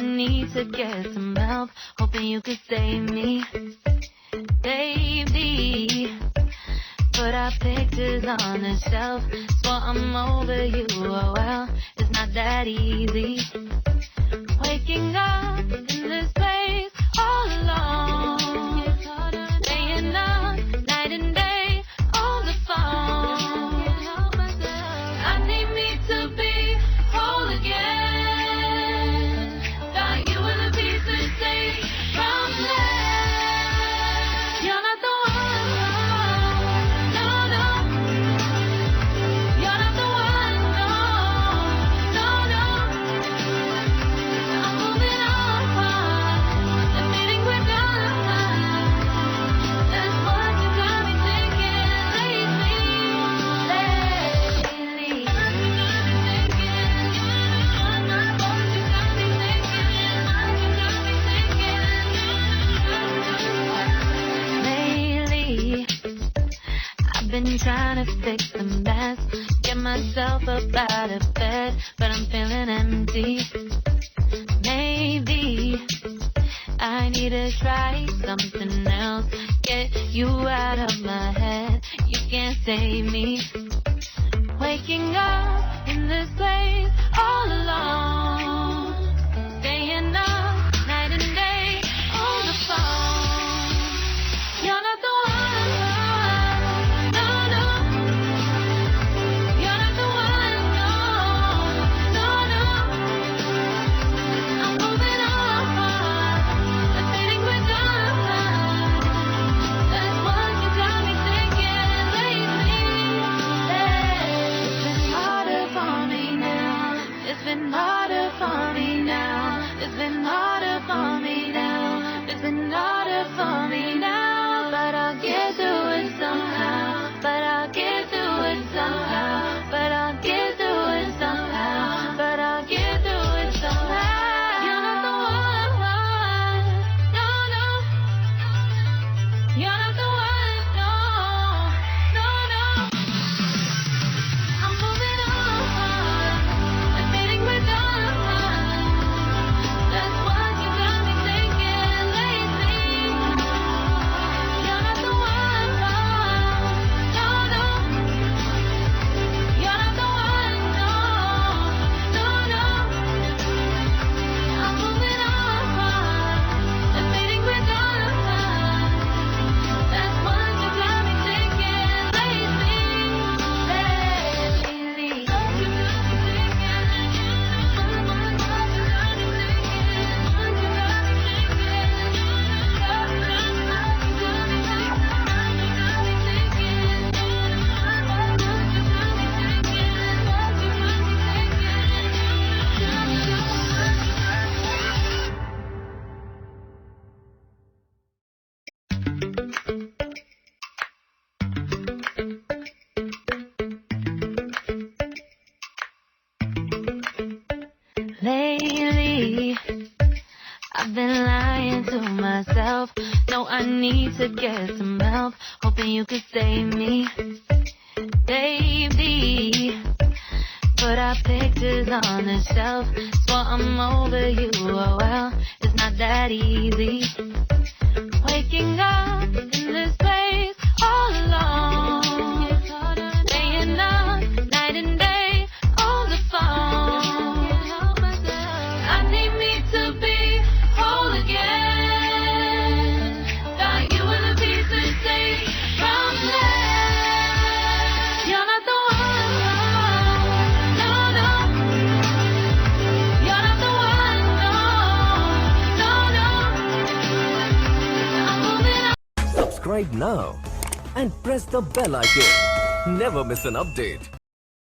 need to get some help, hoping you could save me, baby. Put our pictures on the shelf, swore I'm over you, oh well, it's not that easy. Waking up in this place all alone, staying up night and day on the phone. I need me to be whole again. Thought you were the piece to take from there. You're not the one, no, no. You're not the one, no, no, no. I'm moving on, admitting we're done. That's what you got me thinking lately. Lately, I've been trying to fix the mess, get myself up out of bed, but I'm feeling empty. Maybe I need to try something else, get you out of my head. You can't save me. Waking up in this place all alone, staying up night and day on the phone. You're not the one, no, no. You're not the one, no, no, no. I'm moving on, admitting we're done. That's what you got me thinking lately. It's been harder for me now. It's been harder for me now. It's been harder for me now. It's been harder for me now. But I'll get through it somehow. But I'll get through it somehow. But I'll get through it somehow. But I'll get through it somehow. You're not the one, no, no. You're not the one, no, no, no. I'm moving on, admitting we're done. That's what you got me thinking lately. You're not the one, no, no. You're not the one, no, no, no. I'm moving on, admitting we're done. That's what you got me thinking lately. Lately, I've been lying to myself. No, I need to get some help, hoping you could save me, baby. Put our pictures on the shelf, swore I'm over you, oh well, it's not that easy. Waking up in this place all alone, staying up night and day on the phone. I need me to be whole again. Thought you were the piece to take from there. You're not the one, no, no. You're not the one, no, no, no. I'm moving on. Subscribe now and press the bell icon. Never miss an update.